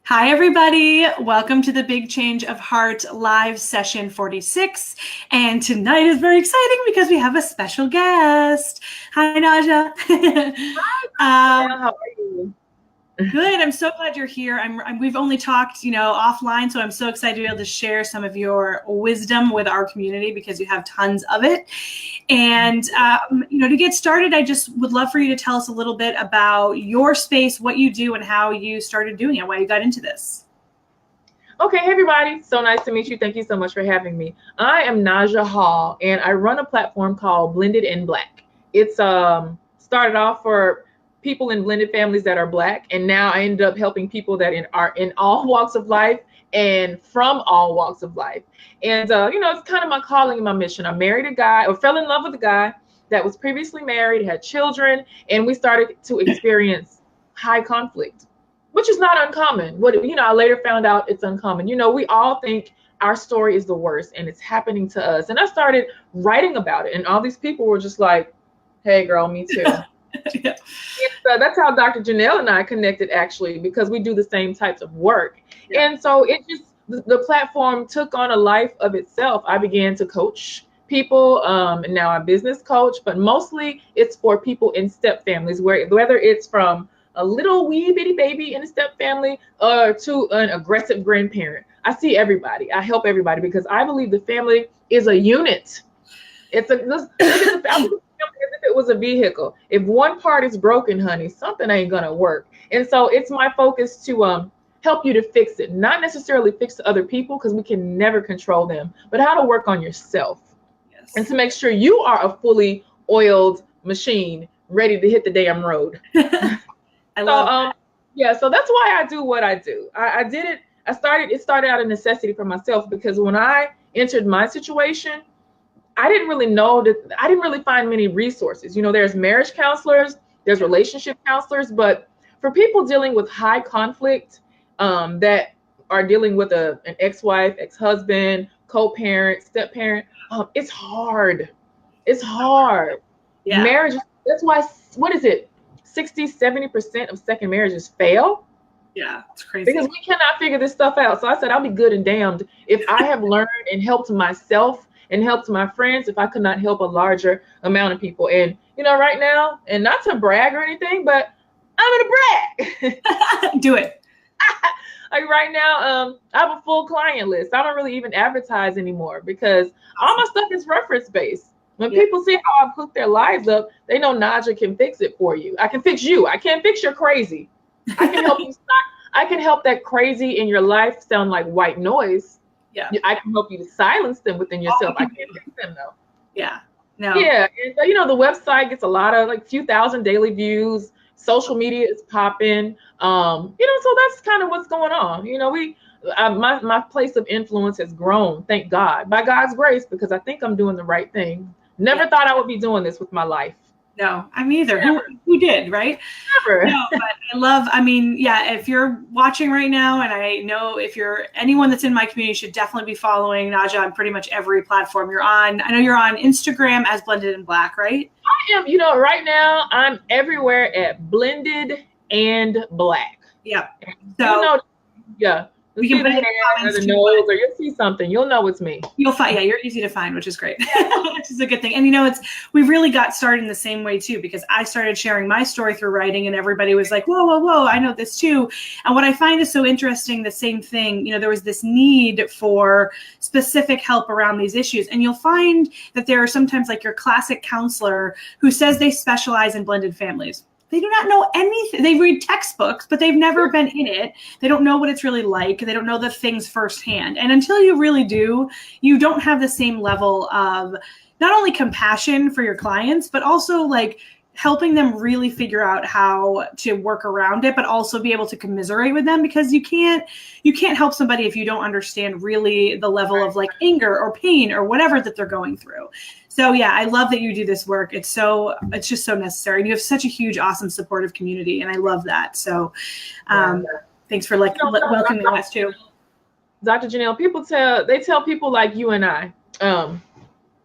Hi, everybody. Welcome to the Big Change of Heart live session 46. And tonight is very exciting because we have a special guest. Hi, Naja. How are you? Good. I'm so glad you're here. We've only talked, offline, so I'm so excited to be able to share some of your wisdom with our community because you have tons of it. And, to get started, I just would love for you to tell us a little bit about your space, what you do, and how you started doing it, why you got into this. Okay, hey everybody. So nice to meet you. Thank you so much for having me. I am Naja Hall, and I run a platform called Blended in Black. It's started off for people in blended families that are Black, and now I ended up helping people that are in all walks of life and from all walks of life. And it's kind of my calling and my mission. I married a guy, or fell in love with a guy that was previously married, had children, and we started to experience high conflict, which is not uncommon. I later found out it's uncommon. We all think our story is the worst and it's happening to us. And I started writing about it, and all these people were just like, hey girl, me too. Yeah. And that's how Dr. Janelle and I connected, actually, because we do the same types of work. Yeah. And so the platform took on a life of itself. I began to coach people, and now I'm a business coach, but mostly it's for people in step families, whether it's from a little wee bitty baby in a step family or to an aggressive grandparent. I see everybody. I help everybody because I believe the family is a unit. Look at the family as if it was a vehicle. If one part is broken, honey, something ain't gonna work. And so it's my focus to help you to fix it, not necessarily fix other people because we can never control them, but how to work on yourself. Yes. And to make sure you are a fully oiled machine ready to hit the damn road. So that's why I do what I do. I did it. It started out of necessity for myself because when I entered my situation, I didn't really find many resources. There's marriage counselors, there's relationship counselors, but for people dealing with high conflict, that are dealing with an ex-wife, ex-husband, co-parent, step-parent, it's hard. It's hard. Yeah. Marriage, that's why, what is it? 60-70% of second marriages fail. Yeah, it's crazy. Because we cannot figure this stuff out. So I said, I'll be good and damned if I have learned and helped myself and helped my friends if I could not help a larger amount of people. And, right now, and not to brag or anything, but I'm gonna brag. Do it. Like right now, I have a full client list. I don't really even advertise anymore because all my stuff is reference based. When people see how I've hooked their lives up, they know Naja can fix it for you. I can fix you. I can't fix your crazy. I can help you stop. I can help that crazy in your life sound like white noise. Yeah. I can help you to silence them within yourself. I can't fix them though. Yeah. No. Yeah. And the website gets a lot of few thousand daily views. Social media is popping. So that's kind of what's going on. My place of influence has grown, thank God, by God's grace, because I think I'm doing the right thing. Never thought I would be doing this with my life. No, I mean, either. Who did, right? Never. No, but if you're watching right now, and I know if you're anyone that's in my community, you should definitely be following Naja on pretty much every platform you're on. I know you're on Instagram as Blended in Black, right? I am, right now I'm everywhere at Blended and Black. Yeah. So, yeah. We can put it in the nose, or you'll see something. You'll know it's me. You'll find, you're easy to find, which is great, which is a good thing. And we really got started in the same way too, because I started sharing my story through writing, and everybody was like, whoa, I know this too. And what I find is so interesting, the same thing. There was this need for specific help around these issues, and you'll find that there are sometimes like your classic counselor who says they specialize in blended families. They do not know anything. They read textbooks, but they've never been in it. They don't know what it's really like. They don't know the things firsthand. And until you really do, you don't have the same level of not only compassion for your clients, but also helping them really figure out how to work around it, but also be able to commiserate with them, because you can't help somebody if you don't understand really the level of anger or pain or whatever that they're going through. So yeah, I love that you do this work. It's just so necessary. And you have such a huge, awesome, supportive community. And I love that. So thanks for welcoming us too. Dr. Janelle, they tell people like you and I,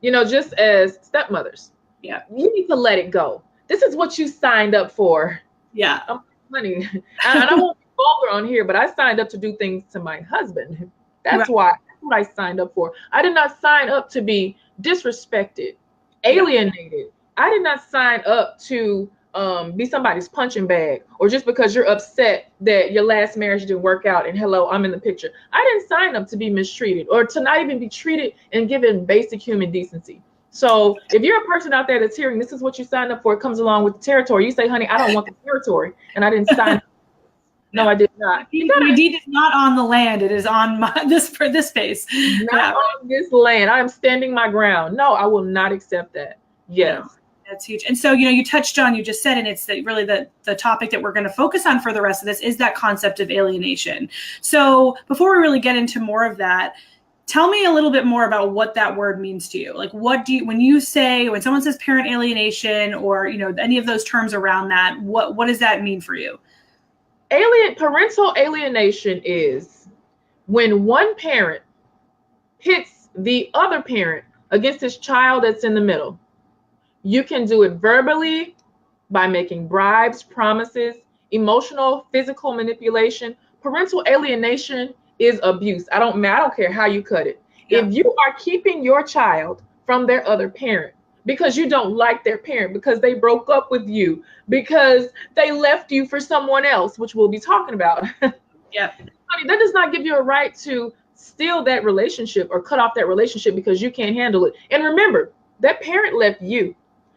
just as stepmothers, you need to let it go. This is what you signed up for. Yeah. Honey, and I won't be vulgar on here, but I signed up to do things to my husband. That's Right. that's what I signed up for. I did not sign up to be disrespected, alienated. I did not sign up to be somebody's punching bag, or just because you're upset that your last marriage didn't work out and hello, I'm in the picture. I didn't sign up to be mistreated or to not even be treated and given basic human decency. So if you're a person out there that's hearing this is what you signed up for, it comes along with the territory. You say, honey, I don't want the territory, and I didn't sign up. No, I did not. My deed is not on the land. It is on this space. Not on this land. I am standing my ground. No, I will not accept that. Yes. No, that's huge. And so, you touched on, you just said, and it's really the topic that we're going to focus on for the rest of this is that concept of alienation. So before we really get into more of that, tell me a little bit more about what that word means to you. Like, when someone says parent alienation or, any of those terms around that, what does that mean for you? Parental alienation is when one parent pits the other parent against his child that's in the middle. You can do it verbally by making bribes, promises, emotional, physical manipulation. Parental alienation is abuse. I don't care how you cut it. Yeah. If you are keeping your child from their other parent because you don't like their parent, because they broke up with you, because they left you for someone else, which we'll be talking about. Yeah. I mean, that does not give you a right to steal that relationship or cut off that relationship because you can't handle it. And remember, that parent left you.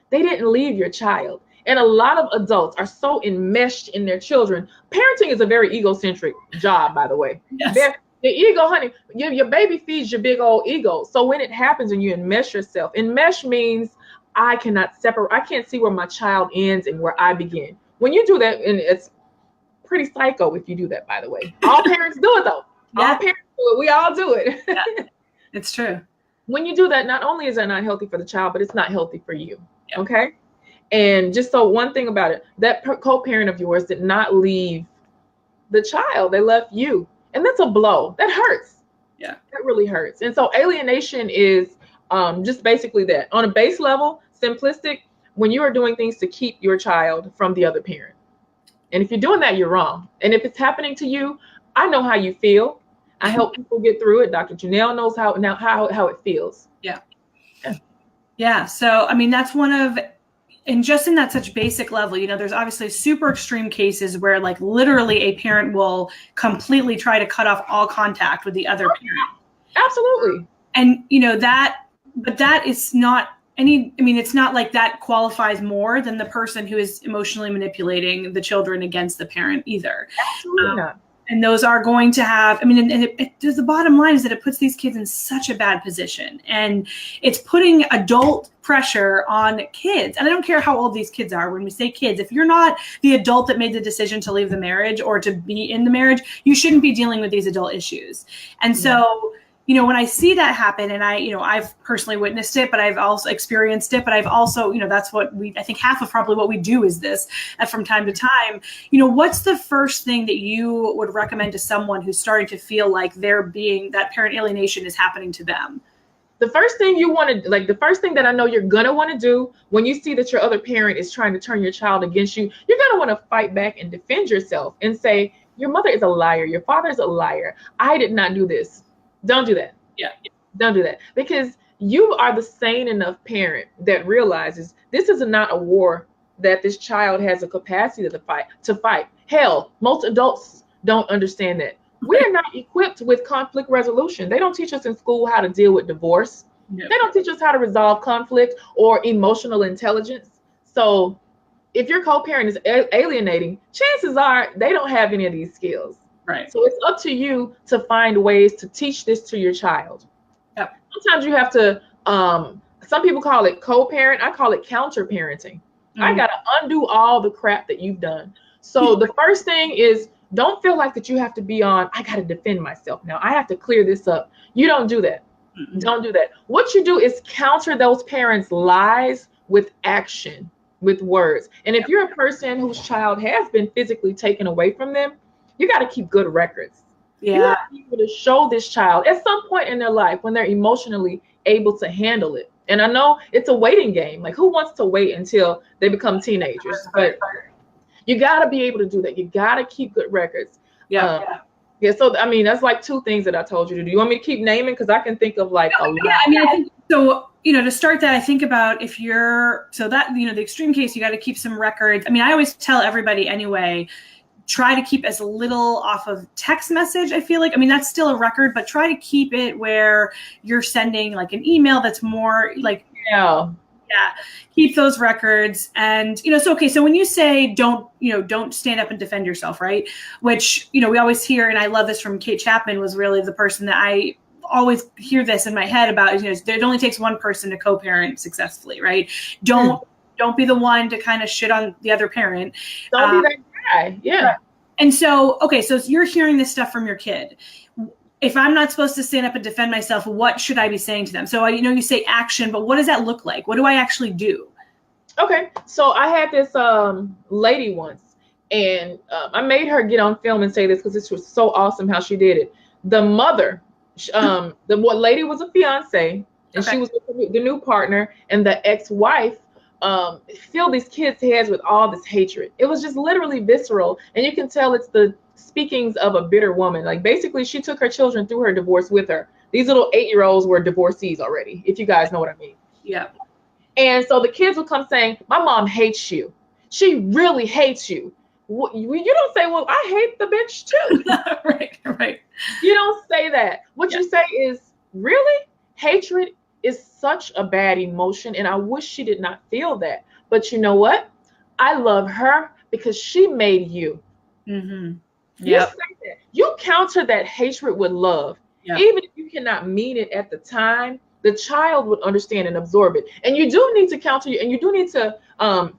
They didn't leave your child. And a lot of adults are so enmeshed in their children. Parenting is a very egocentric job, by the way. Yes. The ego, honey, your baby feeds your big old ego. So when it happens and you enmesh yourself, enmesh means I cannot separate. I can't see where my child ends and where I begin. When you do that, and it's pretty psycho if you do that, by the way. All parents do it, though. Yeah. All parents do it. We all do it. Yeah. It's true. When you do that, not only is that not healthy for the child, but it's not healthy for you. Yeah. Okay? And just so one thing about it, that co-parent of yours did not leave the child. They left you. And that's a blow. That hurts. Yeah. That really hurts. And so alienation is just basically that. On a base level, simplistic, when you are doing things to keep your child from the other parent. And if you're doing that, you're wrong. And if it's happening to you, I know how you feel. I help people get through it. Dr. Janelle knows how it feels. Yeah. Yeah. So, I mean, that's one of, and just in that such basic level, there's obviously super extreme cases where like literally a parent will completely try to cut off all contact with the other parent. Absolutely. And but that is not it's not like that qualifies more than the person who is emotionally manipulating the children against the parent either. Absolutely not. And those are going to have, the bottom line is that it puts these kids in such a bad position, and it's putting adult pressure on kids. And I don't care how old these kids are. When we say kids, if you're not the adult that made the decision to leave the marriage or to be in the marriage, you shouldn't be dealing with these adult issues. And so, when I see that happen, and I've personally witnessed it, but I've also experienced it, but I've also, that's what I think half of probably what we do is this from time to time. What's the first thing that you would recommend to someone who's starting to feel like that parent alienation is happening to them? The first thing the first thing that I know you're going to want to do when you see that your other parent is trying to turn your child against you, you're going to want to fight back and defend yourself and say, your mother is a liar. Your father is a liar. I did not do this. Don't do that. Yeah. Don't do that. Because you are the sane enough parent that realizes this is not a war that this child has a capacity to fight. Hell, most adults don't understand that. We are not equipped with conflict resolution. They don't teach us in school how to deal with divorce. No. They don't teach us how to resolve conflict or emotional intelligence. So if your co-parent is alienating, chances are they don't have any of these skills. Right. So it's up to you to find ways to teach this to your child. Yep. Sometimes you have to, some people call it co-parent. I call it counter-parenting. Mm-hmm. I got to undo all the crap that you've done. So the first thing is, don't feel like that you have to be on, I got to defend myself now. I have to clear this up. You don't do that. Mm-hmm. Don't do that. What you do is counter those parents' lies with action, with words. And if you're a person whose child has been physically taken away from them, you got to keep good records. Yeah. You got to be able to show this child at some point in their life when they're emotionally able to handle it. And I know it's a waiting game. Like, who wants to wait until they become teenagers? But you got to be able to do that. You got to keep good records. Yeah. Yeah, so I mean, that's like two things that I told you to do. You want me to keep naming? Because I can think of like a lot. Yeah, I mean, I think so. To start that, I think about if you're the extreme case, you got to keep some records. I mean, I always tell everybody anyway, try to keep as little off of text message. I feel like, I mean, that's still a record, but try to keep it where you're sending like an email that's more like, keep those records. And, so when you say don't stand up and defend yourself, right? Which, we always hear, and I love this from Kate Chapman, was really the person that I always hear this in my head about, it only takes one person to co-parent successfully, right? Don't be the one to kind of shit on the other parent. Don't be that guy. Yeah. Right. And so you're hearing this stuff from your kid. If I'm not supposed to stand up and defend myself, what should I be saying to them? So you say action, but what does that look like? What do I actually do? Okay. So I had this lady once, and I made her get on film and say this because this was so awesome how she did it. The mother, the lady was a fiance, and she was with the new partner, and the ex-wife filled these kids' heads with all this hatred. It was just literally visceral, and you can tell it's the speakings of a bitter woman. Like, basically, she took her children through her divorce with her. These little 8-year-olds were divorcees already, if you guys know what I mean. Yeah. And so the kids would come saying, my mom hates you. She really hates you. You don't say, well, I hate the bitch too. Right. You don't say that. What you say is, really? Hatred is such a bad emotion, and I wish she did not feel that. But you know what? I love her because she made you. Mm-hmm. You say that. You counter that hatred with love. Yep. Even if you cannot mean it at the time, the child would understand and absorb it. And you do need to counter you, and you do need to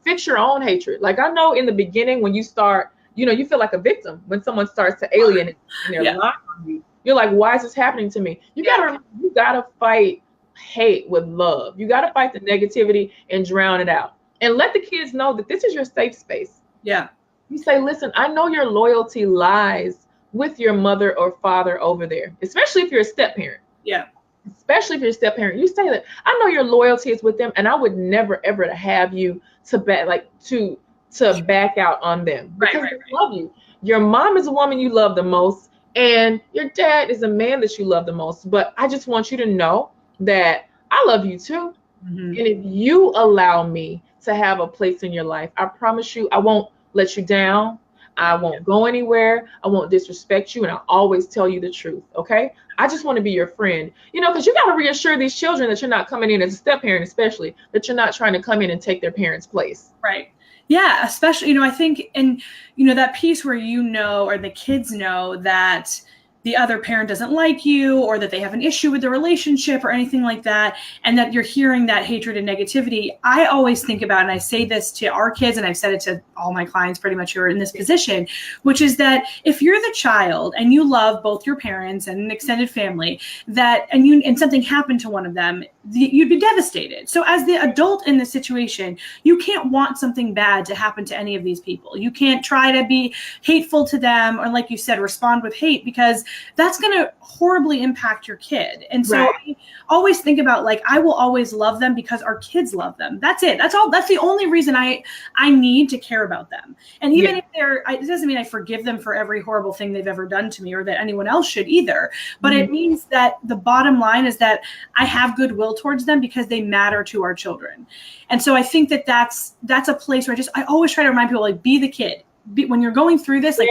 fix your own hatred. Like, I know in the beginning when you start, you feel like a victim when someone starts to alienate and they're lying on you. You're like, why is this happening to me? You gotta fight hate with love. You gotta fight the negativity and drown it out. And let the kids know that this is your safe space. Yeah. You say, listen, I know your loyalty lies with your mother or father over there, especially if you're a step parent. Yeah. Especially if you're a step parent, you say that I know your loyalty is with them, and I would never ever have you to back out on them because they love you. Your mom is a woman you love the most, and your dad is a man that you love the most. But I just want you to know that I love you too. Mm-hmm. And if you allow me to have a place in your life, I promise you, I won't let you down. I won't go anywhere. I won't disrespect you. And I'll always tell you the truth. Okay. I just want to be your friend, because you got to reassure these children that you're not coming in as a step parent, especially that you're not trying to come in and take their parents' place. Right. Yeah. Especially, I think, and, that piece where, or the kids know that the other parent doesn't like you, or that they have an issue with the relationship or anything like that, and that you're hearing that hatred and negativity. I always think about, and I say this to our kids, and I've said it to all my clients pretty much who are in this position, which is that if you're the child and you love both your parents and an extended family, and something happened to one of them, you'd be devastated. So as the adult in this situation, you can't want something bad to happen to any of these people. You can't try to be hateful to them, or, like you said, respond with hate, because that's going to horribly impact your kid. And so I always think about, like, I will always love them because our kids love them. That's it. That's all. That's the only reason I need to care about them. And even if it doesn't mean I forgive them for every horrible thing they've ever done to me, or that anyone else should either. But it means that the bottom line is that I have goodwill towards them because they matter to our children. And so I think that that's a place where I always try to remind people, like, be the kid. When you're going through this, like,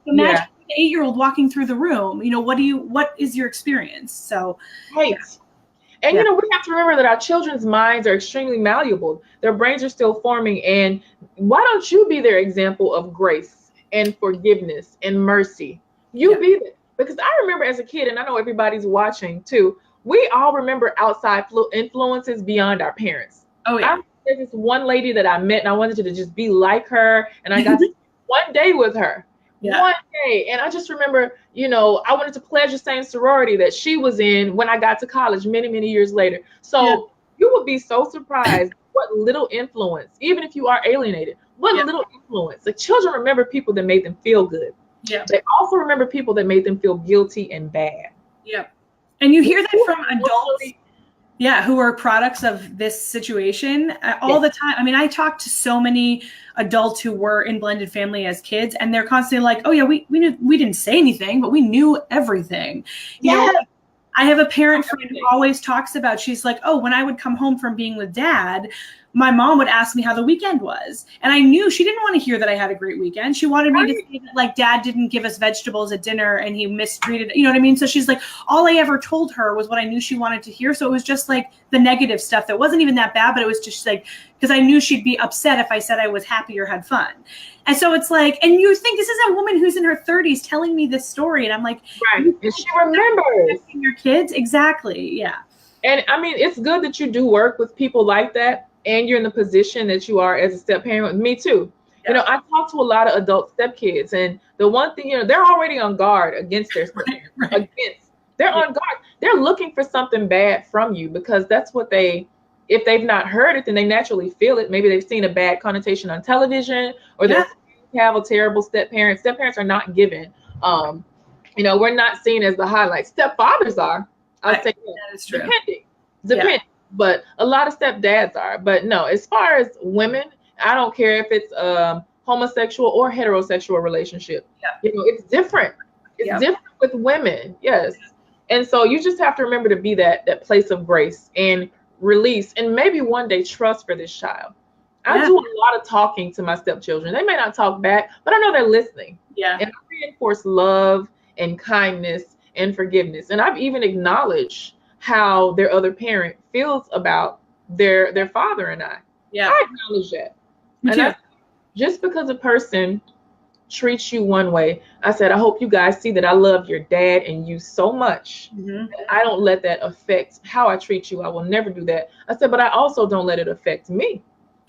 imagine an 8-year-old walking through the room. What is your experience? So hate. And we have to remember that our children's minds are extremely malleable. Their brains are still forming. And why don't you be their example of grace and forgiveness and mercy? You be that. Because I remember as a kid, and I know everybody's watching too, we all remember outside influences beyond our parents. Oh yeah. There's this one lady that I met, and I wanted to just be like her, and I got to one day with her. One day. And I just remember, I wanted to pledge the same sorority that she was in when I got to college many, many years later. So you would be so surprised what little influence, even if you are alienated, what little influence. The children remember people that made them feel good. Yeah. They also remember people that made them feel guilty and bad. Yep. And you hear that from adults. Yeah, who are products of this situation all the time. I mean, I talk to so many adults who were in blended family as kids, and they're constantly like, "Oh yeah, we knew, we didn't say anything, but we knew everything." You know, I have a parent friend who always talks about, she's like, "Oh, when I would come home from being with dad, my mom would ask me how the weekend was." And I knew she didn't want to hear that I had a great weekend. She wanted me to say that, like, dad didn't give us vegetables at dinner and he mistreated, you know what I mean? So she's like, all I ever told her was what I knew she wanted to hear. So it was just like the negative stuff that wasn't even that bad, but it was just like, because I knew she'd be upset if I said I was happy or had fun. And so it's like, and you think this is a woman who's in her 30s telling me this story. And I'm like, right. And she remembers your kids. Exactly. Yeah. And I mean, it's good that you do work with people like that, and you're in the position that you are as a step parent. Me too. Yeah. You know, I talk to a lot of adult stepkids, and the one thing, you know, they're already on guard against their step parents. They're on guard. They're looking for something bad from you, because that's what if they've not heard it, then they naturally feel it. Maybe they've seen a bad connotation on television, or they have a terrible step parent. Step parents are not given. You know, we're not seen as the highlight. Stepfathers are. I'll say that is true. Depending. Yeah. But a lot of stepdads are. But no, as far as women, I don't care if it's homosexual or heterosexual relationship. Yeah. You know, it's different. It's different with women. Yes. And so you just have to remember to be that place of grace and release, and maybe one day trust for this child. I do a lot of talking to my stepchildren. They may not talk back, but I know they're listening. Yeah. And I reinforce love and kindness and forgiveness. And I've even acknowledged how their other parent feels about their father and I. Yeah. I acknowledge that. And just because a person treats you one way, I said, I hope you guys see that I love your dad and you so much. Mm-hmm. That I don't let that affect how I treat you. I will never do that. I said, but I also don't let it affect me.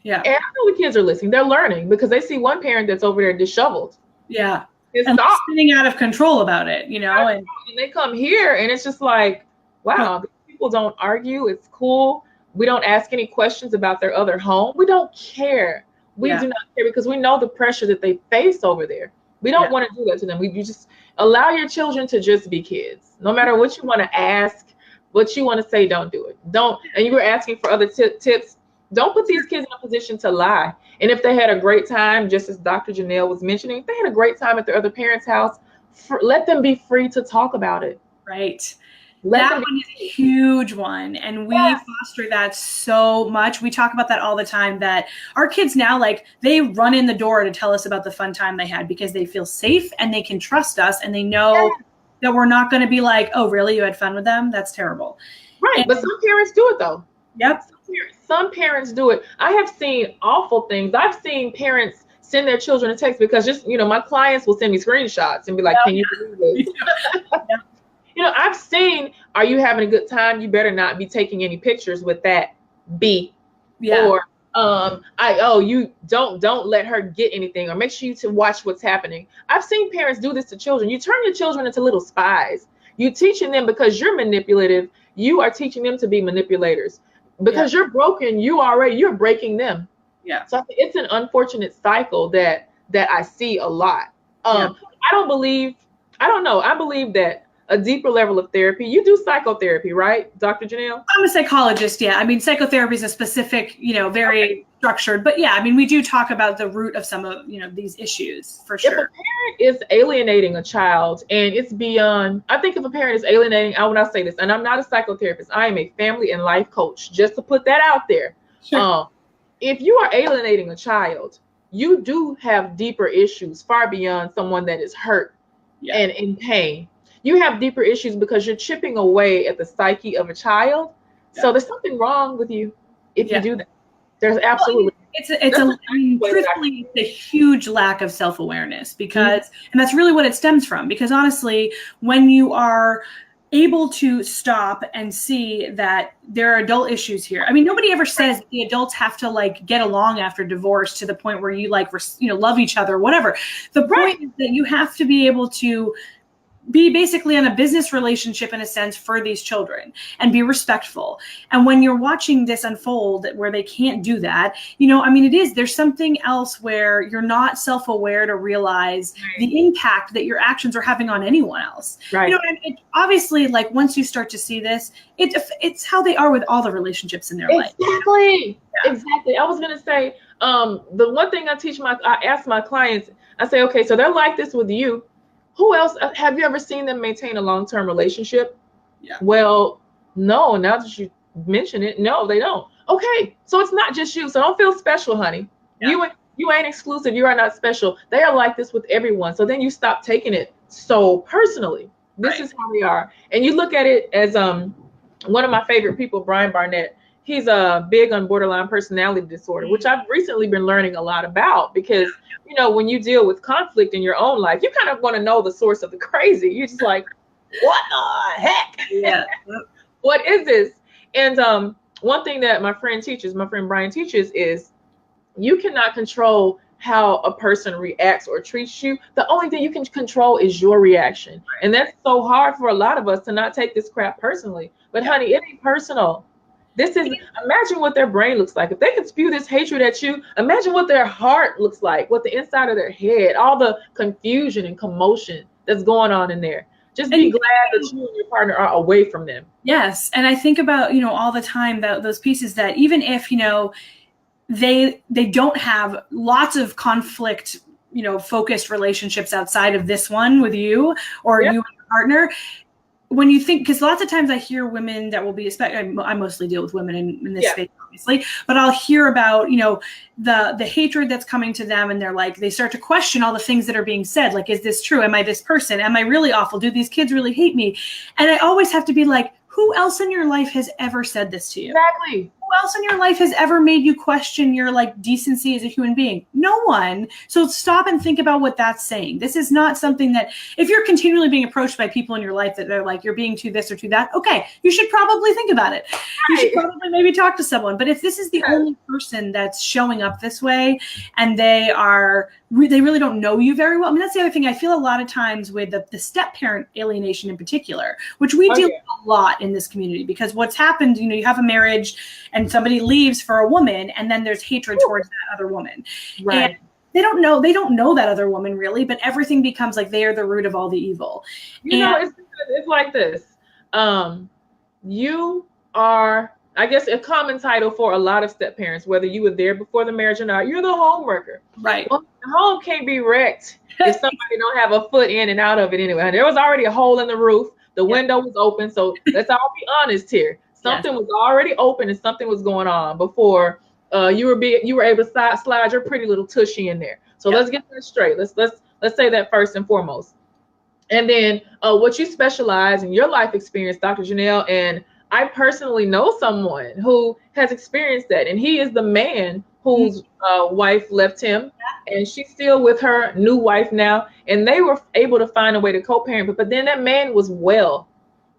Yeah. And I know the kids are listening. They're learning, because they see one parent that's over there disheveled. Yeah. And spinning out of control about it, you know. And they come here and it's just like, wow, people don't argue. It's cool. We don't ask any questions about their other home. We don't care. We do not care, because we know the pressure that they face over there. We don't want to do that to them. You just allow your children to just be kids. No matter what you want to ask, what you want to say, don't do it. Don't. And you were asking for other tips. Don't put these kids in a position to lie. And if they had a great time, just as Dr. Janelle was mentioning, if they had a great time at their other parents' house, let them be free to talk about it. Right. That one is a huge one. And we foster that so much. We talk about that all the time, that our kids now, like, they run in the door to tell us about the fun time they had, because they feel safe and they can trust us, and they know that we're not going to be like, oh, really? You had fun with them? That's terrible. Right. And, but some parents do it, though. Yep. Some parents do it. I have seen awful things. I've seen parents send their children a text, because just, you know, my clients will send me screenshots and be like, can you believe this? You know, I've seen, are you having a good time? You better not be taking any pictures with that B. Yeah. Or you don't let her get anything, or make sure you to watch what's happening. I've seen parents do this to children. You turn your children into little spies. You're teaching them, because you're manipulative, you are teaching them to be manipulators. Because you're broken, you're breaking them. Yeah. So it's an unfortunate cycle that I see a lot. I believe that a deeper level of therapy. You do psychotherapy, right, Dr. Janelle? I'm a psychologist. Yeah. I mean, psychotherapy is a specific, you know, very structured, but yeah, I mean, we do talk about the root of some of, you know, these issues for sure. If a parent is alienating a child, and it's beyond, I think if a parent is alienating, when I say this, and I'm not a psychotherapist, I am a family and life coach, just to put that out there. Sure. If you are alienating a child, you do have deeper issues far beyond someone that is hurt and in pain. You have deeper issues because you're chipping away at the psyche of a child. Yeah. So there's something wrong with you if you do that. There's absolutely. Truthfully, it's a huge lack of self-awareness, because, and that's really what it stems from. Because honestly, when you are able to stop and see that there are adult issues here. I mean, nobody ever says the adults have to like get along after divorce to the point where you like, you know, love each other or whatever. The point is that you have to be able to be basically in a business relationship in a sense for these children and be respectful. And when you're watching this unfold where they can't do that, I mean, there's something else where you're not self-aware to realize the impact that your actions are having on anyone else. Right. And obviously, like once you start to see this, it's how they are with all the relationships in their life. Exactly. Exactly. I was going to say, the one thing I ask my clients, I say, okay, so they're like this with you. Who else have you ever seen them maintain a long-term relationship? Yeah. Well, no, now that you mention it, no, they don't. Okay, so it's not just you. So don't feel special, honey. Yeah. You ain't exclusive. You are not special. They are like this with everyone. So then you stop taking it so personally. This is how they are. And you look at it as one of my favorite people, Brian Barnett. He's big on borderline personality disorder, which I've recently been learning a lot about because, when you deal with conflict in your own life, you kind of want to know the source of the crazy. You're just like, what the heck? Yeah. What is this? And one thing that my friend Brian teaches is you cannot control how a person reacts or treats you. The only thing you can control is your reaction. And that's so hard for a lot of us to not take this crap personally. But honey, it ain't personal. Imagine what their brain looks like. If they can spew this hatred at you, imagine what their heart looks like, what the inside of their head, all the confusion and commotion that's going on in there. Just be glad that you and your partner are away from them. Yes. And I think about, all the time those pieces that even if, they don't have lots of conflict, focused relationships outside of this one with you or you and your partner. When you think, because lots of times I hear women that will be, I mostly deal with women in this space, obviously, but I'll hear about, the hatred that's coming to them. And they start to question all the things that are being said. Like, is this true? Am I this person? Am I really awful? Do these kids really hate me? And I always have to be like, who else in your life has ever said this to you? Exactly. Who else in your life has ever made you question your decency as a human being? No one. So stop and think about what that's saying. This is not something that, if you're continually being approached by people in your life that they're like, you're being too this or too that, okay, you should probably think about it. Right. You should probably maybe talk to someone. But if this is the only person that's showing up this way and they really don't know you very well. I mean, that's the other thing I feel a lot of times with the step-parent alienation in particular, which we deal with a lot in this community, because what's happened, you have a marriage and somebody leaves for a woman and then there's hatred towards that other woman. Right. And they don't know that other woman really, but everything becomes like they are the root of all the evil. It's like this. You are, I guess, a common title for a lot of step parents, whether you were there before the marriage or not, you're the home wrecker. Right. Well, the home can't be wrecked if somebody don't have a foot in and out of it anyway. There was already a hole in the roof. The window was open. So let's all be honest here. Something was already open and something was going on before you were able to slide your pretty little tushy in there. So let's get that straight. Let's say that first and foremost. And then what you specialize in your life experience, Dr. Janelle, and I personally know someone who has experienced that, and he is the man whose wife left him, and she's still with her new wife now, and they were able to find a way to co-parent. But then that man was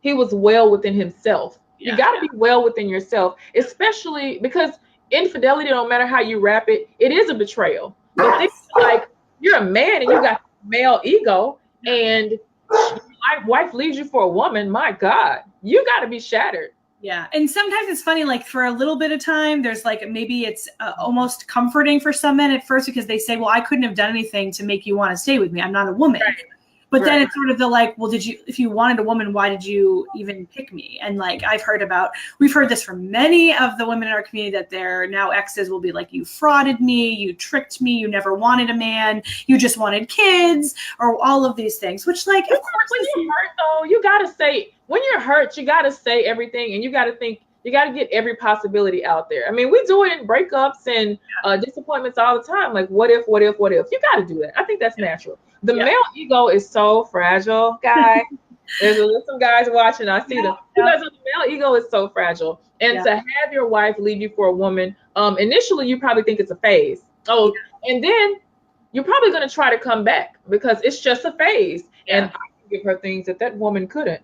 he was well within himself. Yeah. You got to be well within yourself, especially because infidelity, no matter how you wrap it, it is a betrayal. But think like you're a man and you got male ego, and my wife leaves you for a woman. My God, you got to be shattered. Yeah. And sometimes it's funny, like for a little bit of time, there's maybe it's almost comforting for some men at first because they say, well, I couldn't have done anything to make you want to stay with me. I'm not a woman. Right. But then it's sort of well, if you wanted a woman, why did you even pick me? And we've heard this from many of the women in our community that their now exes will be like, you frauded me, you tricked me, you never wanted a man, you just wanted kids, or all of these things, which of course. When you're hurt though, you got to say, when you're hurt, you got to say everything, and you got to think, you got to get every possibility out there. I mean, we do it in breakups and disappointments all the time. Like, what if? You got to do that. I think that's natural. The male ego is so fragile, guys. There's some guys watching. I see them. Because the male ego is so fragile. And to have your wife leave you for a woman, initially you probably think it's a phase. And then you're probably going to try to come back because it's just a phase. Yeah. And I can give her things that woman couldn't.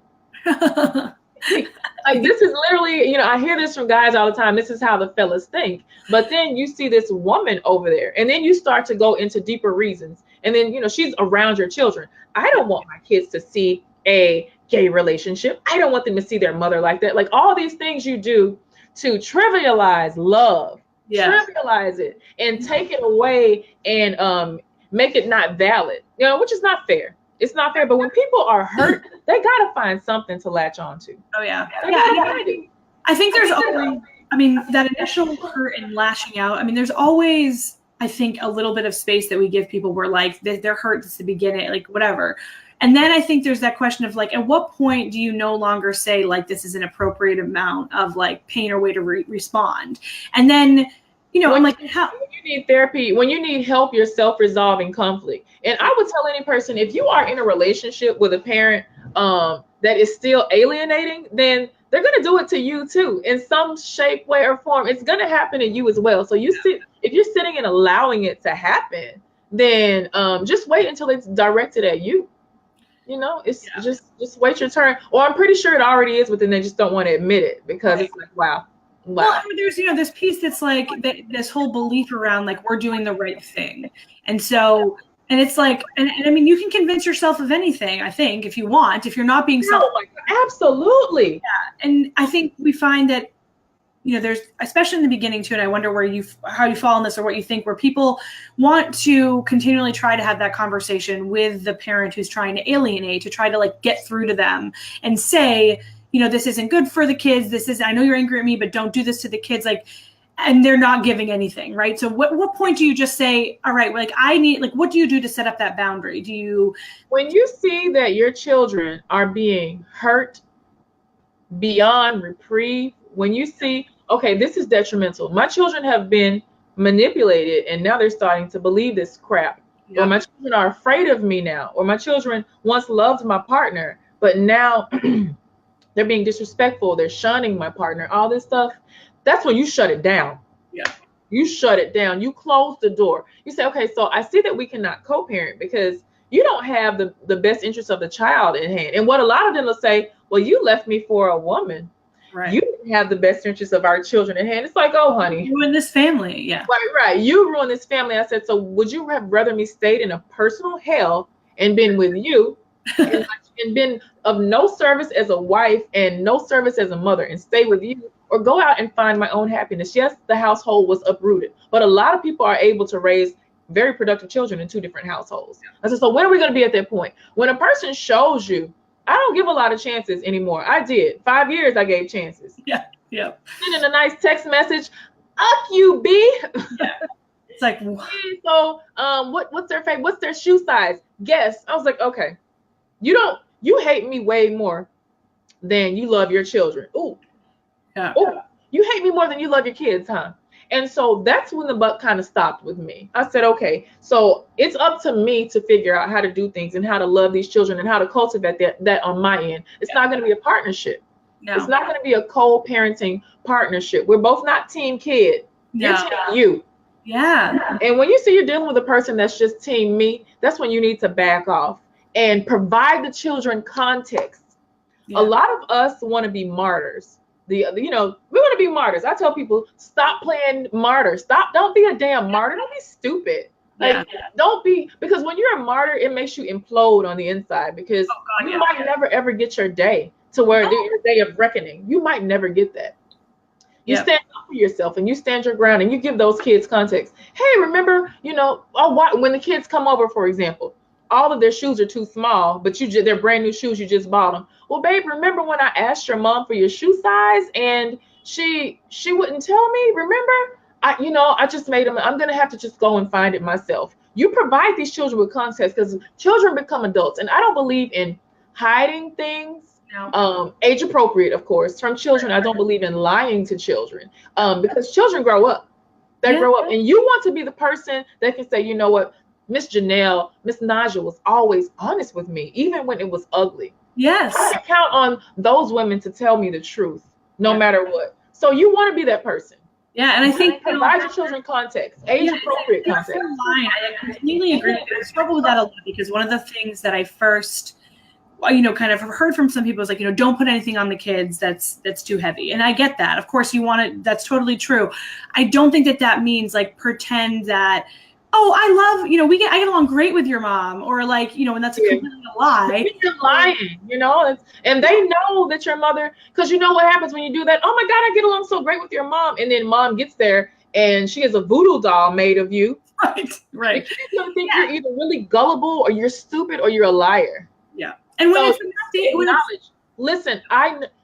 Like, this is literally, I hear this from guys all the time. This is how the fellas think. But then you see this woman over there, and then you start to go into deeper reasons. And then, she's around your children. I don't want my kids to see a gay relationship. I don't want them to see their mother like that. Like all these things you do to trivialize love, trivialize it and take it away and make it not valid, which is not fair. It's not fair. But when people are hurt, they got to find something to latch on to. Oh, yeah. They gotta find it. I think there's always, I mean, that initial hurt and lashing out, I mean, there's always, I think, a little bit of space that we give people where like they're hurt at the beginning, like whatever. And then I think there's that question of like, at what point do you no longer say like this is an appropriate amount of like pain or way to respond? And then, I'm like, how? When you need therapy, when you need help, you're self-resolving conflict. And I would tell any person, if you are in a relationship with a parent that is still alienating, then they're going to do it to you too, in some shape, way, or form. It's going to happen to you as well. So if you're sitting and allowing it to happen, then just wait until it's directed at you. It's just wait your turn. Or I'm pretty sure it already is, but then they just don't want to admit it because it's like, wow. Well, I mean, there's, this piece that's like this whole belief around like we're doing the right thing. And so, and it's like, and I mean, you can convince yourself of anything, I think, if you want, if you're not being absolutely. Yeah. And I think we find that, there's, especially in the beginning too, and I wonder how you fall in this or what you think, where people want to continually try to have that conversation with the parent who's trying to alienate, to try to like get through to them and say, this isn't good for the kids. I know you're angry at me, but don't do this to the kids. Like, and they're not giving anything, right? So what point do you just say, all right, like what do you do to set up that boundary? When you see that your children are being hurt beyond reprieve, when you see, okay, this is detrimental. My children have been manipulated and now they're starting to believe this crap. Or my children are afraid of me now. Or my children once loved my partner, but now they're being disrespectful. They're shunning my partner, all this stuff. That's when you shut it down. Yeah. You shut it down. You close the door. You say, okay, so I see that we cannot co-parent because you don't have the best interest of the child in hand. And what a lot of them will say, well, you left me for a woman. Right. You didn't have the best interest of our children in hand. It's like, oh, honey. You ruined this family. Yeah. Right. You ruined this family. I said, so would you have rather me stayed in a personal hell and been with you and been of no service as a wife and no service as a mother and stay with you, or go out and find my own happiness? Yes, the household was uprooted, but a lot of people are able to raise very productive children in two different households. I said, so when are we going to be at that point? When a person shows you, I don't give a lot of chances anymore. I did. 5 years I gave chances. Yeah. Sending a nice text message, "Uck you, B." Yeah. It's like, so what's their favorite? What's their shoe size? Guess. I was like, okay, you hate me way more than you love your children. Ooh. Yeah. Ooh. You hate me more than you love your kids, huh? And so that's when the buck kind of stopped with me. I said, okay, so it's up to me to figure out how to do things and how to love these children and how to cultivate that on my end. It's not going to be a partnership. No. It's not going to be a co-parenting partnership. We're both not team kid. You're team you. Yeah. And when you see you're dealing with a person that's just team me, that's when you need to back off and provide the children context. Yeah. A lot of us want to be martyrs. We want to be martyrs. I tell people, stop playing martyr. Don't be a damn martyr. Don't be stupid. Don't be, because when you're a martyr, it makes you implode on the inside, because you might never ever get your day to where your day of reckoning. You might never get that. You stand up for yourself and you stand your ground and you give those kids context. Hey, remember, when the kids come over, for example, all of their shoes are too small, but they're brand new shoes. You just bought them. Well, babe, remember when I asked your mom for your shoe size and she wouldn't tell me? Remember? I just made them. I'm going to have to just go and find it myself. You provide these children with context, because children become adults. And I don't believe in hiding things. No. Age appropriate, of course, from children. I don't believe in lying to children, because children grow up. They grow up. And you want to be the person that can say, you know what? Miss Janelle, Miss Naja was always honest with me, even when it was ugly. Yes. I can count on those women to tell me the truth, no matter what. So you want to be that person. Yeah, and I think provide your children context, age-appropriate context. I completely agree. I struggle with that a lot, because one of the things that I first, kind of heard from some people is like, don't put anything on the kids that's too heavy. And I get that. Of course, you want it. That's totally true. I don't think that means like pretend that oh, I love, I get along great with your mom, or like, and that's a completely a lie. You're lying, and they know that your mother, because you know what happens when you do that. Oh my God, I get along so great with your mom. And then mom gets there and she is a voodoo doll made of you. Right. The kid's gonna think you're either really gullible or you're stupid or you're a liar. Yeah. And when listen,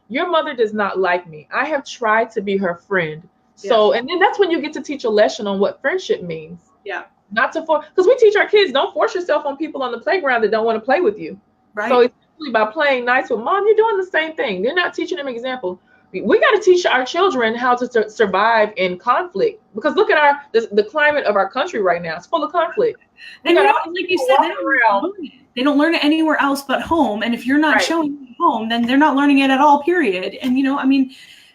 your mother does not like me. I have tried to be her friend. So, and then that's when you get to teach a lesson on what friendship means. Yeah. Not to force, because we teach our kids, don't force yourself on people on the playground that don't want to play with you. Right. So essentially by playing nice with mom, you're doing the same thing. They're not teaching them example. We got to teach our children how to survive in conflict, because look at the climate of our country right now. It's full of conflict. And like you said, they don't learn it anywhere else but home. And if you're not showing it at home, then they're not learning it at all, period. And,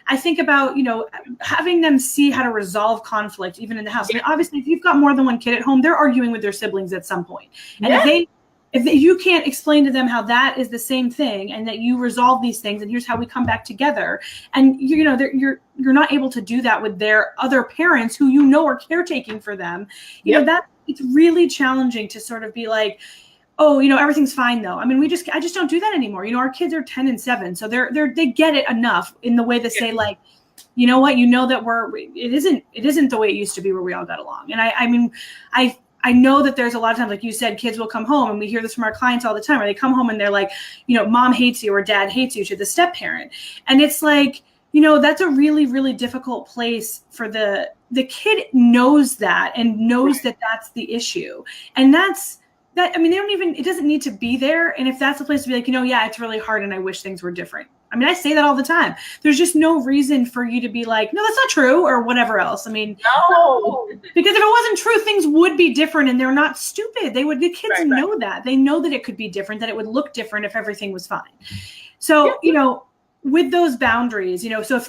I think about, having them see how to resolve conflict, even in the house. I mean, obviously, if you've got more than one kid at home, they're arguing with their siblings at some point. And if you can't explain to them how that is the same thing, and that you resolve these things, and here's how we come back together, and you're not able to do that with their other parents who are caretaking for them, that it's really challenging to sort of be like, oh, everything's fine though. I mean, I just don't do that anymore. Our kids are 10 and 7, so they get it enough in the way they say, like, you know what, that it isn't the way it used to be where we all got along. And I know that there's a lot of times, like you said, kids will come home, and we hear this from our clients all the time, where they come home and they're like, mom hates you or dad hates you, to the step parent. And it's like, that's a really, really difficult place for the kid knows that, and knows that that's the issue. And I mean, it doesn't need to be there. And if that's the place to be like, yeah, it's really hard and I wish things were different. I mean, I say that all the time. There's just no reason for you to be like, no, that's not true, or whatever else. I mean, no, because if it wasn't true, things would be different, and they're not stupid. The kids know that. They know that it could be different, that it would look different if everything was fine. So, with those boundaries, so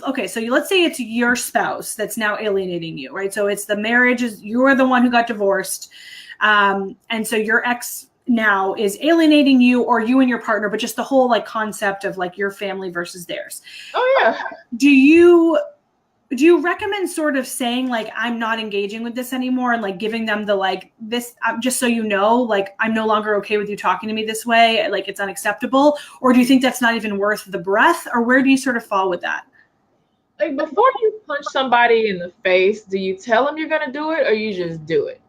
let's say it's your spouse that's now alienating you, right? So it's the marriage, you're the one who got divorced. And so your ex now is alienating you, or you and your partner, but just the whole like concept of like your family versus theirs. Oh yeah. Do you recommend sort of saying like, I'm not engaging with this anymore, and like giving them the like this, just so like I'm no longer okay with you talking to me this way, like it's unacceptable? Or do you think that's not even worth the breath? Or where do you sort of fall with that? Like, before you punch somebody in the face, do you tell them you're gonna do it, or you just do it?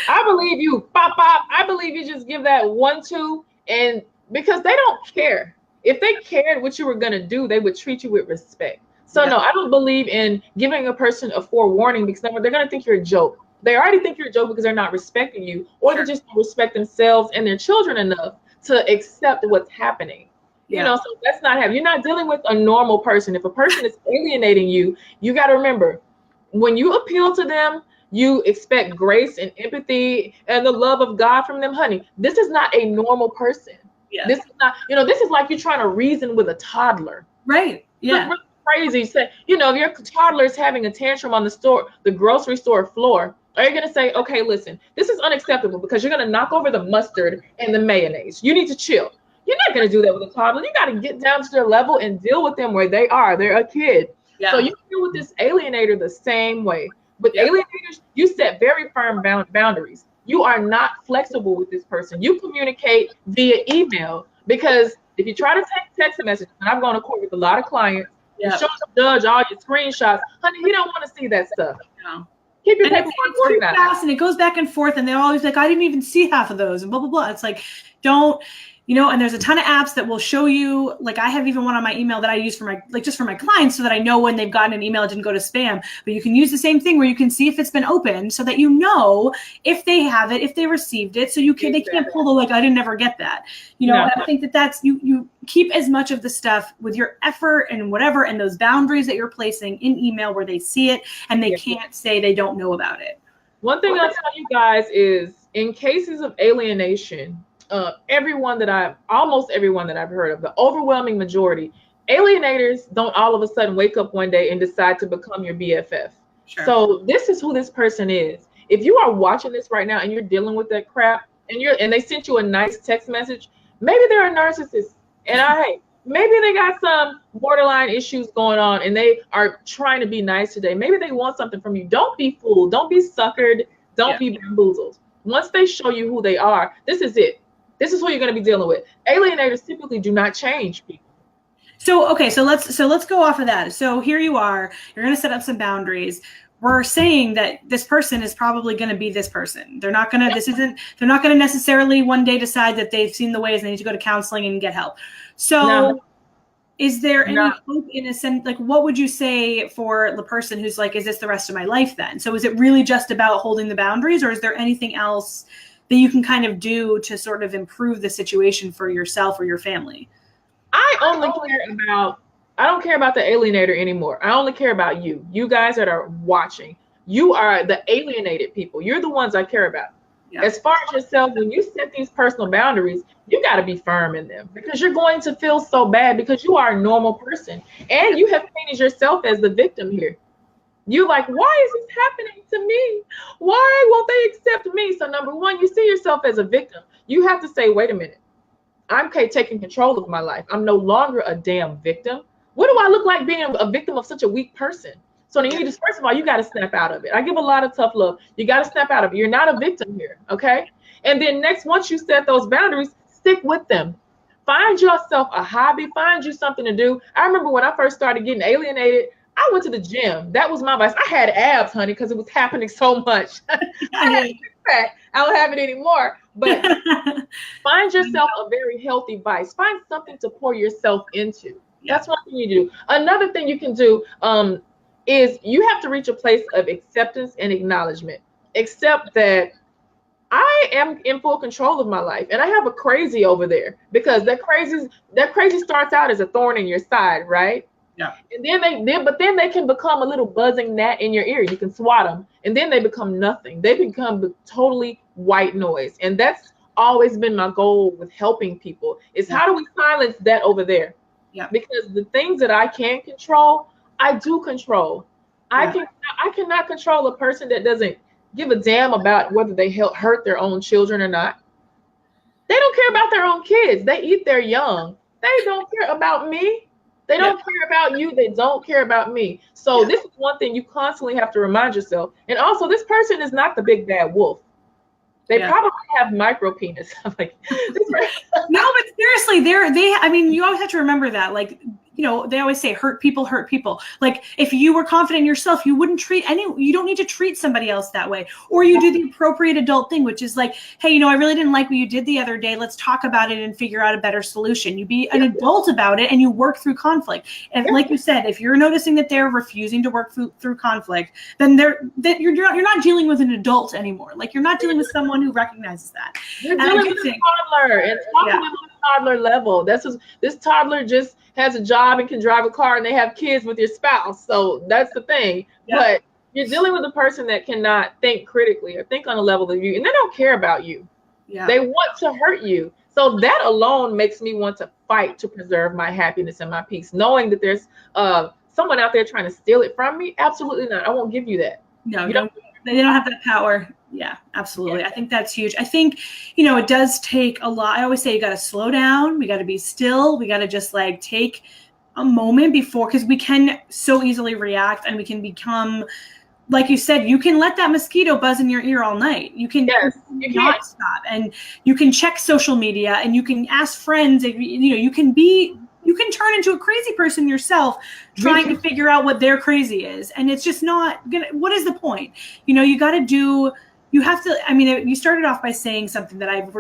I believe you, pop. I believe you just give that 1-2, and because they don't care. If they cared what you were gonna do, they would treat you with respect. So no, I don't believe in giving a person a forewarning, because they're gonna think you're a joke. They already think you're a joke because they're not respecting you, or they just don't respect themselves and their children enough to accept what's happening. So that's not happening. You're not dealing with a normal person. If a person is alienating you, you got to remember, when you appeal to them, you expect grace and empathy and the love of God from them, honey. This is not a normal person. Yeah. This is not, this is like you're trying to reason with a toddler. Right. Yeah. It's really crazy. Say, if your toddler is having a tantrum on the grocery store floor, are you going to say, okay, listen, this is unacceptable because you're going to knock over the mustard and the mayonnaise. You need to chill. You're not going to do that with a toddler. You got to get down to their level and deal with them where they are. They're a kid. Yeah. So you deal with this alienator the same way. With alienators, you set very firm boundaries. You are not flexible with this person. You communicate via email, because if you try to text messages, and I've gone to court with a lot of clients, you show the judge all your screenshots, honey, he don't want to see that stuff. No. Keep your paperwork organized. Fast, and it goes back and forth, and they're always like, I didn't even see half of those, and blah, blah, blah. It's like, don't. And there's a ton of apps that will show you, like I have even one on my email that I use for just for my clients, so that I know when they've gotten an email, it didn't go to spam. But you can use the same thing where you can see if it's been opened, so that if they have it, if they received it, so they can't pull the like, I didn't ever get that. I think that's, you keep as much of the stuff with your effort and whatever, and those boundaries that you're placing in email where they see it and they can't say they don't know about it. One thing I'll tell you guys is, in cases of alienation, almost everyone that I've heard of, the overwhelming majority, alienators don't all of a sudden wake up one day and decide to become your BFF. Sure. So this is who this person is. If you are watching this right now and you're dealing with that crap, and they sent you a nice text message, maybe they're a narcissist, and maybe they got some borderline issues going on, and they are trying to be nice today. Maybe they want something from you. Don't be fooled. Don't be suckered. Don't be bamboozled. Once they show you who they are, this is it. This is who you're going to be dealing with. Alienators typically do not change people. So, okay, so let's go off of that. So here you are, you're going to set up some boundaries. We're saying that this person is probably going to be this person. They're not going to, they're not going to necessarily one day decide that they've seen the ways and they need to go to counseling and get help. So is there any hope in a sense, like what would you say for the person who's like, is this the rest of my life then? So is it really just about holding the boundaries, or is there anything else that you can kind of do to sort of improve the situation for yourself or your family? I don't care about the alienator anymore. I only care about you. You guys that are watching. You are the alienated people. You're the ones I care about. Yeah. As far as yourself, when you set these personal boundaries, you got to be firm in them, because you're going to feel so bad, because you are a normal person and you have painted yourself as the victim here. You're like, why is this happening to me? Why won't they accept me? So number one, you see yourself as a victim. You have to say, wait a minute. I'm taking control of my life. I'm no longer a damn victim. What do I look like being a victim of such a weak person? So then first of all, you got to snap out of it. I give a lot of tough love. You got to snap out of it. You're not a victim here, okay? And then next, once you set those boundaries, stick with them. Find yourself a hobby. Find you something to do. I remember when I first started getting alienated, I went to the gym. That was my vice. I had abs, honey, because it was happening so much. I had a six-pack. I don't have it anymore. But find yourself a very healthy vice. Find something to pour yourself into. That's one thing you do. Another thing you can do is you have to reach a place of acceptance and acknowledgement. Accept that I am in full control of my life, and I have a crazy over there, because that crazy starts out as a thorn in your side, right? Yeah. And then they can become a little buzzing gnat in your ear. You can swat them, and then they become nothing. They become totally white noise. And that's always been my goal with helping people, is how do we silence that over there? Yeah. Because the things that I can control, I do control. Yeah. I cannot control a person that doesn't give a damn about whether they hurt their own children or not. They don't care about their own kids. They eat their young. They don't care about me. They don't care about you. They don't care about me. So this is one thing you constantly have to remind yourself. And also, this person is not the big bad wolf. They probably have micro penis. Like, no, but seriously, I mean, you always have to remember that. Like, you know, they always say hurt people hurt people. Like, if you were confident in yourself, you wouldn't you don't need to treat somebody else that way. Or you do the appropriate adult thing, which is like, hey, you know, I really didn't like what you did the other day. Let's talk about it and figure out a better solution. You be an adult about it and you work through conflict. And like you said, if you're noticing that they're refusing to work through conflict, then you're not dealing with an adult anymore. Like, you're not dealing with someone who recognizes that. You're dealing with a toddler and talking on a toddler level. This toddler just has a job and can drive a car, and they have kids with your spouse. So that's the thing. Yeah. But you're dealing with a person that cannot think critically or think on a level of you, and they don't care about you. Yeah. They want to hurt you. So that alone makes me want to fight to preserve my happiness and my peace, knowing that there's someone out there trying to steal it from me. Absolutely not. I won't give you that. No, they don't have that power. Yeah, absolutely. Yeah. I think that's huge. I think, you know, it does take a lot. I always say you got to slow down. We got to be still. We got to just like take a moment before, because we can so easily react, and we can become, like you said, you can let that mosquito buzz in your ear all night. You can not stop, and you can check social media, and you can ask friends. You know, you can turn into a crazy person yourself trying to figure out what their crazy is. And it's just not gonna, what is the point? You know, you have to, I mean, you started off by saying something that I've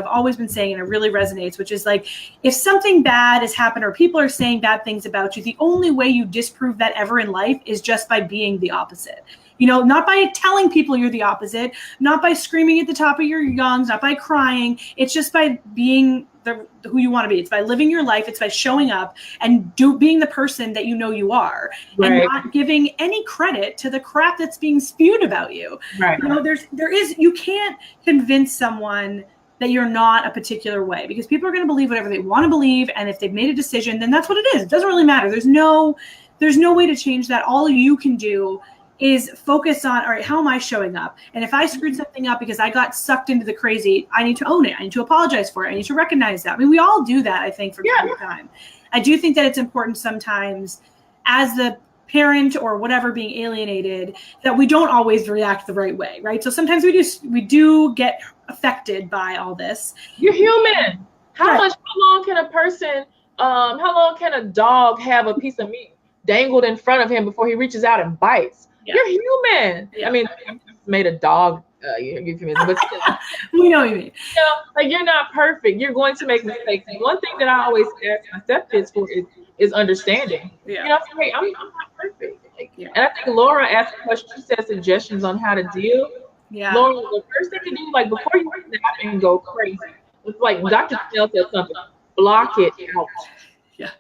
always been saying, and it really resonates, which is like, if something bad has happened or people are saying bad things about you, the only way you disprove that ever in life is just by being the opposite. You know, not by telling people you're the opposite, not by screaming at the top of your lungs, not by crying. It's just by being who you want to be. It's by living your life. It's by showing up and being the person that you know you are, and not giving any credit to the crap that's being spewed about you. Right. You know, you can't convince someone that you're not a particular way, because people are going to believe whatever they want to believe. And if they've made a decision, then that's what it is. It doesn't really matter. There's no way to change that. All you can do is focus on, all right, how am I showing up? And if I screwed something up because I got sucked into the crazy, I need to own it. I need to apologize for it. I need to recognize that. I mean, we all do that, I think, from time to time. I do think that it's important sometimes as the parent or whatever being alienated, that we don't always react the right way, right? So sometimes we do get affected by all this. You're human. How Right. long can a person, how long can a dog have a piece of meat dangled in front of him before he reaches out and bites? Yeah. You're human. Yeah. I mean, I made a dog euphemism, but still, we know what you mean. like, you're not perfect. You're going to make mistakes. And one thing that I always ask my stepkids for is understanding. Yeah. You know, hey, I'm not perfect. Like, Yeah. And I think Laura asked a question. She said suggestions on how to deal. Yeah. Laura, the first thing to do, like, before you snap and go crazy, it's like Dr. Snell said something. Block it out. Yeah.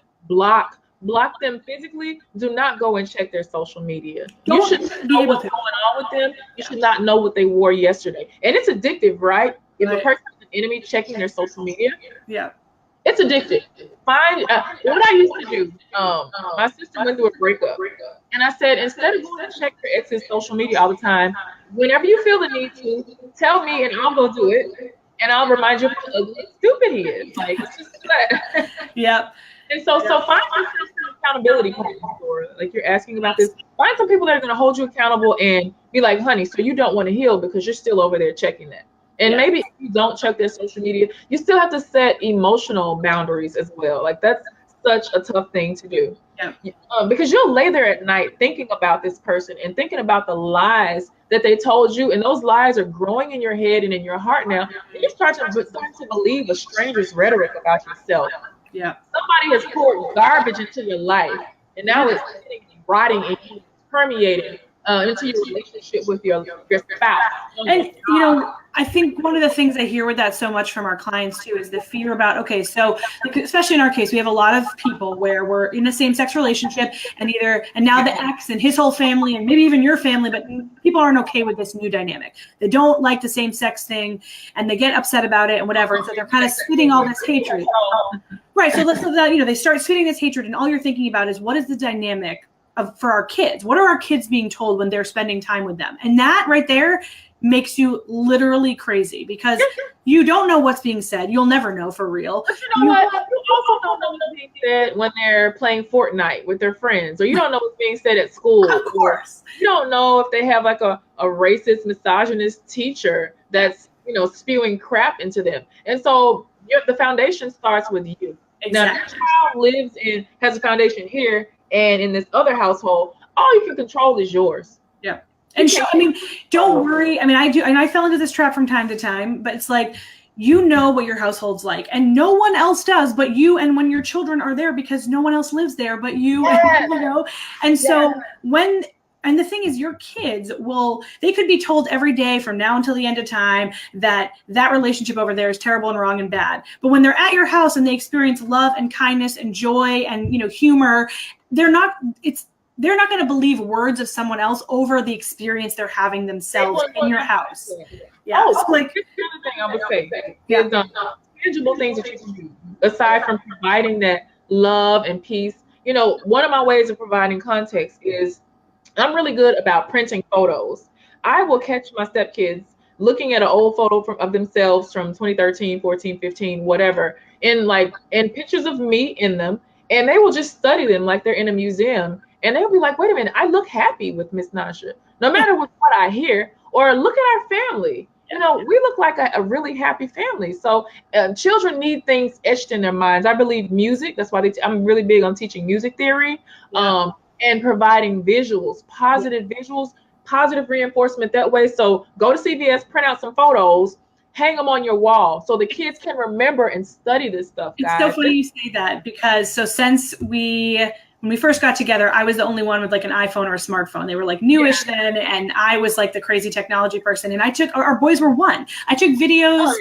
Block them physically. Do not go and check their social media. Don't You should know what's going on with them. You should not know what they wore yesterday. And it's addictive, right? If a person is an enemy checking their social media, yeah, it's addictive. Find what I used to do. My sister went through a breakup, and I said, instead of going to check your ex's social media all the time, whenever you feel the need to, tell me and I'll go do it, and I'll remind you how ugly and stupid he is. Like, it's just that. Yep. And so find some accountability partners, Laura. Like, you're asking about this. Find some people that are going to hold you accountable and be like, honey, so you don't want to heal because you're still over there checking that. And maybe if you don't check their social media, you still have to set emotional boundaries as well. Like, that's such a tough thing to do. Yeah. Because you'll lay there at night thinking about this person and thinking about the lies that they told you, and those lies are growing in your head and in your heart now. And you start to believe a stranger's rhetoric about yourself. Yeah. Somebody has poured garbage into your life, and now it's rotting and permeating into your relationship with your spouse. And, I think one of the things I hear with that so much from our clients too is the fear about, okay, so especially in our case, we have a lot of people where we're in a same-sex relationship and now the ex and his whole family and maybe even your family, but people aren't okay with this new dynamic. They don't like the same-sex thing and they get upset about it and whatever. And so they're kind of spitting all this hatred. Right. So they start spitting this hatred, and all you're thinking about is, what is the dynamic for our kids? What are our kids being told when they're spending time with them? And that right there makes you literally crazy, because you don't know what's being said. You'll never know for real. But you know what? You also don't know what's being said when they're playing Fortnite with their friends, or you don't know what's being said at school. Of course. You don't know if they have like a racist, misogynist teacher that's, spewing crap into them. And so the foundation starts with you. Exactly. Now, if your child has a foundation here and in this other household, all you can control is yours. Yeah. And don't worry. I do. And I fell into this trap from time to time, but it's like, what your household's like, and no one else does but you. And when your children are there, because no one else lives there but you, and so and the thing is, your kids they could be told every day from now until the end of time that relationship over there is terrible and wrong and bad. But when they're at your house and they experience love and kindness and joy and, humor, they're not going to believe words of someone else over the experience they're having themselves in your house. Yeah. So the other thing I would say is tangible things that you can do aside from providing that love and peace. One of my ways of providing context is I'm really good about printing photos. I will catch my stepkids looking at an old photo of themselves from 2013, 14, 15, whatever, and pictures of me in them, and they will just study them like they're in a museum. And they'll be like, wait a minute, I look happy with Miss Nasha, no matter what I hear. Or look at our family. We look like a really happy family. So children need things etched in their minds. I believe music. That's why I'm really big on teaching music theory. And providing visuals, positive reinforcement that way. So go to CVS, print out some photos, hang them on your wall so the kids can remember and study this stuff, guys. It's so funny you say that, because since when we first got together, I was the only one with like an iPhone or a smartphone. They were like newish then, and I was like the crazy technology person. And our boys were one. I took videos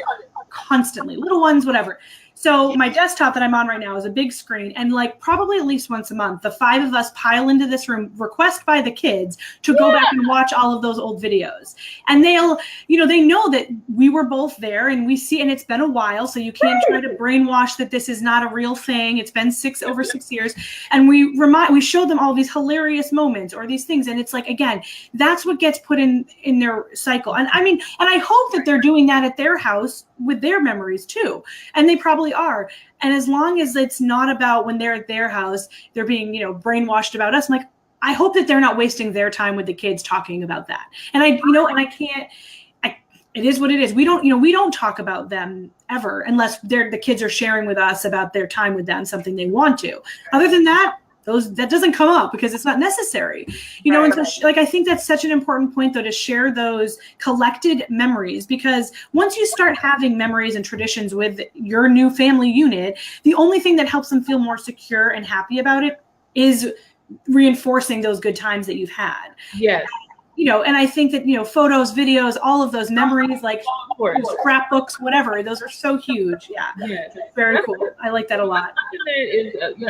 constantly, little ones, whatever. So my desktop that I'm on right now is a big screen, and probably at least once a month, the 5 of us pile into this room, request by the kids to go back and watch all of those old videos. And they'll, they know that we were both there, and we see, and it's been a while, so you can't try to brainwash that this is not a real thing. It's been over 6 years. And we show them all these hilarious moments or these things. And it's like, again, that's what gets put in their cycle. And I hope that they're doing that at their house with their memories too. And they probably are. And as long as it's not about when they're at their house, they're being, brainwashed about us. I'm like, I hope that they're not wasting their time with the kids talking about that. And I can't, it is what it is. We don't talk about them ever unless the kids are sharing with us about their time with them, something they want to. Other than that, that doesn't come up because it's not necessary, and so I think that's such an important point though, to share those collected memories, because once you start having memories and traditions with your new family unit, the only thing that helps them feel more secure and happy about it is reinforcing those good times that you've had. Yes. And I think that, photos, videos, all of those memories, like scrapbooks, whatever, those are so huge. Yeah. Yes. Very cool. I like that a lot.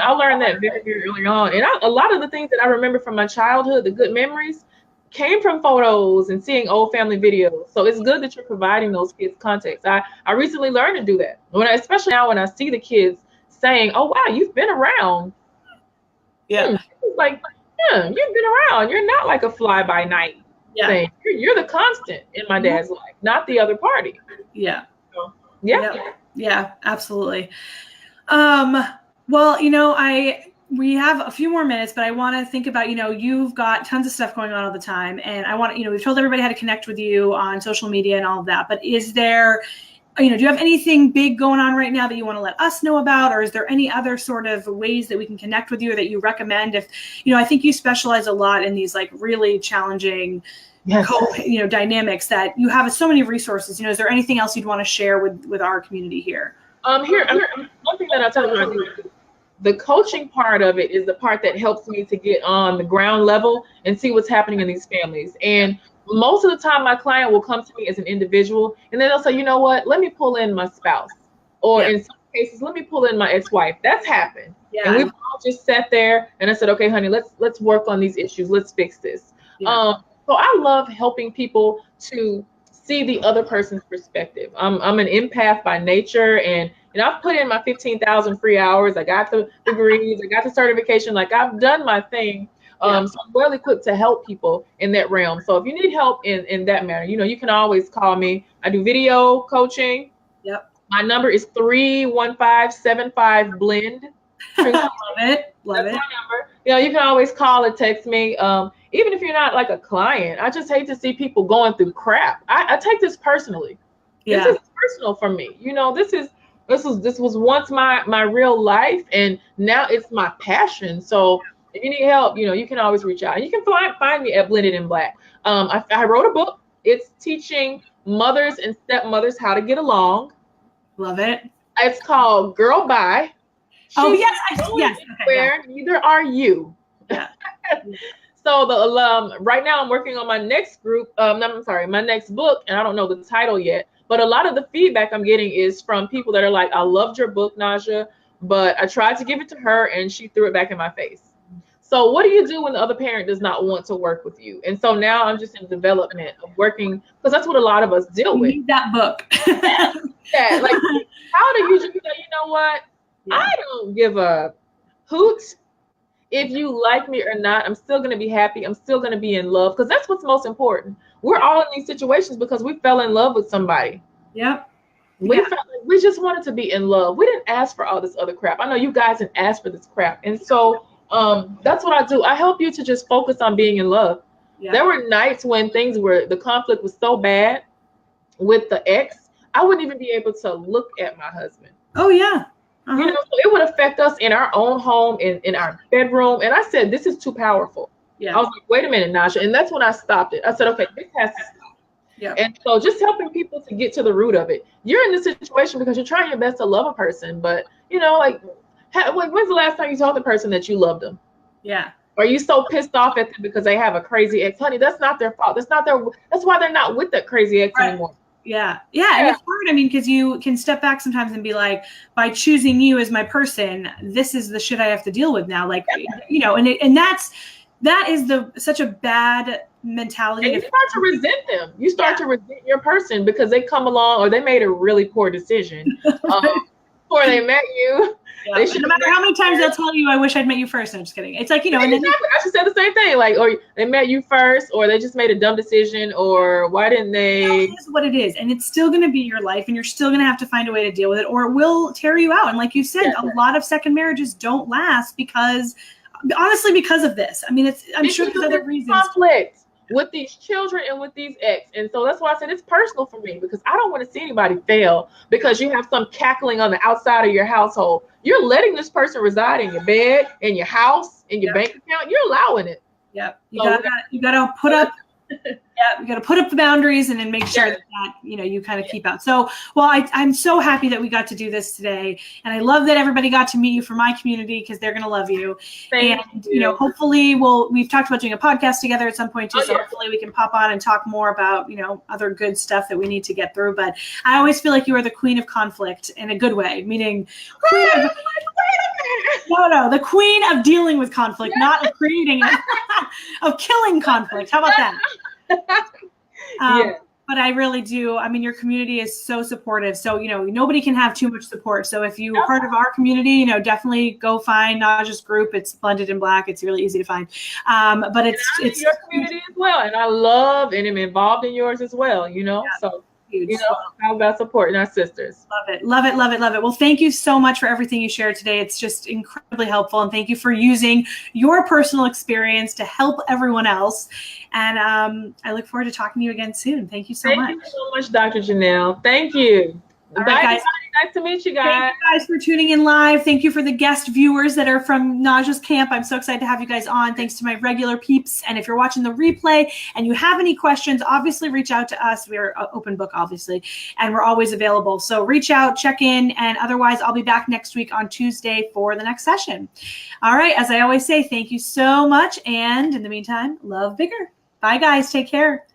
I learned that very, very early on. And a lot of the things that I remember from my childhood, the good memories, came from photos and seeing old family videos. So it's good that you're providing those kids context. I recently learned to do that. Especially now when I see the kids saying, oh, wow, you've been around. Yeah. Like, yeah, you've been around. You're not like a fly-by-night thing. You're the constant in my dad's life, not the other party. Yeah. So, yeah, absolutely. Well, we have a few more minutes, but I want to think about, you've got tons of stuff going on all the time, and I want, we've told everybody how to connect with you on social media and all of that, but is there, do you have anything big going on right now that you want to let us know about? Or is there any other sort of ways that we can connect with you or that you recommend? If, I think you specialize a lot in these like really challenging, dynamics that you have so many resources. Is there anything else you'd want to share with our community here? One thing that I'll tell you, the coaching part of it is the part that helps me to get on the ground level and see what's happening in these families. And most of the time, my client will come to me as an individual, and then they'll say, you know what, let me pull in my spouse. Or in some cases, let me pull in my ex-wife. That's happened. Yeah. And we've all just sat there, and I said, okay, honey, let's work on these issues. Let's fix this. Yeah. So I love helping people to see the other person's perspective. I'm an empath by nature, and I've put in my 15,000 free hours. I got the degrees. I got the certification. Like, I've done my thing. So I'm well equipped to help people in that realm. So if you need help in that manner, you can always call me. I do video coaching. Yep. My number is 315-75-BLEND. Love it. That's my number. You can always call or text me. Even if you're not like a client, I just hate to see people going through crap. I take this personally. Yeah. This is personal for me. This was once my real life, and now it's my passion. So if you need help, you can always reach out. And you can find me at Blended in Black. I wrote a book. It's teaching mothers and stepmothers how to get along. Love it. It's called Girl Bye. Yes. Where neither are you. Yeah. So right now I'm working on my next my next book, and I don't know the title yet. But a lot of the feedback I'm getting is from people that are like, I loved your book, Naja, but I tried to give it to her and she threw it back in my face. So what do you do when the other parent does not want to work with you? And so now I'm just in development of working, because that's what a lot of us deal with. Need that book. Like, how do you just say, you know what? Yeah. I don't give a hoot if you like me or not. I'm still going to be happy. I'm still going to be in love, because that's what's most important. We're all in these situations because we fell in love with somebody. Yep. We just wanted to be in love. We didn't ask for all this other crap. I know you guys didn't ask for this crap. And so that's what I do. I help you to just focus on being in love. Yeah. There were nights when the conflict was so bad with the ex, I wouldn't even be able to look at my husband. Oh yeah. Uh-huh. So it would affect us in our own home, in our bedroom. And I said, this is too powerful. Yeah. I was like, wait a minute, Naja. And that's when I stopped it. I said, okay, this has to stop. Yeah. And so just helping people to get to the root of it. You're in this situation because you're trying your best to love a person, but when's the last time you told the person that you loved them? Yeah. Are you so pissed off at them because they have a crazy ex? Honey, that's not their fault. That's why they're not with that crazy ex anymore. Yeah. And it's hard. I mean, because you can step back sometimes and be like, by choosing you as my person, this is the shit I have to deal with now. Like, and that is such a bad mentality. And you start to resent them. You start to resent your person because they come along or they made a really poor decision before they met you. Yeah. No matter how many times they'll tell you, I wish I'd met you first. I'm just kidding. It's like, and then I should say the same thing. Like, or they met you first, or they just made a dumb decision, or why didn't they? It is what it is. And it's still going to be your life, and you're still going to have to find a way to deal with it, or it will tear you out. And like you said, a lot of second marriages don't last because honestly, because of this. I mean, I'm sure there's other reasons. Conflict with these children and with these ex. And so that's why I said it's personal for me, because I don't want to see anybody fail because you have some cackling on the outside of your household. You're letting this person reside in your bed, in your house, in your bank account. You're allowing it. Yep. You gotta put up you got to put up the boundaries and then make sure that you kind of keep out. So, well, I'm so happy that we got to do this today. And I love that everybody got to meet you from my community, because they're going to love you. Thank you. Hopefully we've talked about doing a podcast together at some point too. So hopefully we can pop on and talk more about, other good stuff that we need to get through. But I always feel like you are the queen of conflict in a good way, meaning the queen of dealing with conflict, not of creating it, of killing conflict. How about that? But I really do. I mean, your community is so supportive. So, nobody can have too much support. So if you're part of our community, definitely go find Naja's group. It's Blended in Black. It's really easy to find. But it's your community as well. And I love and am involved in yours as well, so. Huge. How about supporting our sisters? Love it. Love it. Love it. Love it. Well, thank you so much for everything you shared today. It's just incredibly helpful. And thank you for using your personal experience to help everyone else. And I look forward to talking to you again soon. Thank you so much. Thank you so much, Dr. Janelle. Thank you. All right, guys. Nice to meet you guys. Thank you guys for tuning in live. Thank you for the guest viewers that are from Naja's camp. I'm so excited to have you guys on. Thanks to my regular peeps. And if you're watching the replay and you have any questions, obviously reach out to us. We're an open book, obviously, and we're always available. So reach out, check in, and otherwise I'll be back next week on Tuesday for the next session. All right. As I always say, thank you so much. And in the meantime, love bigger. Bye, guys. Take care.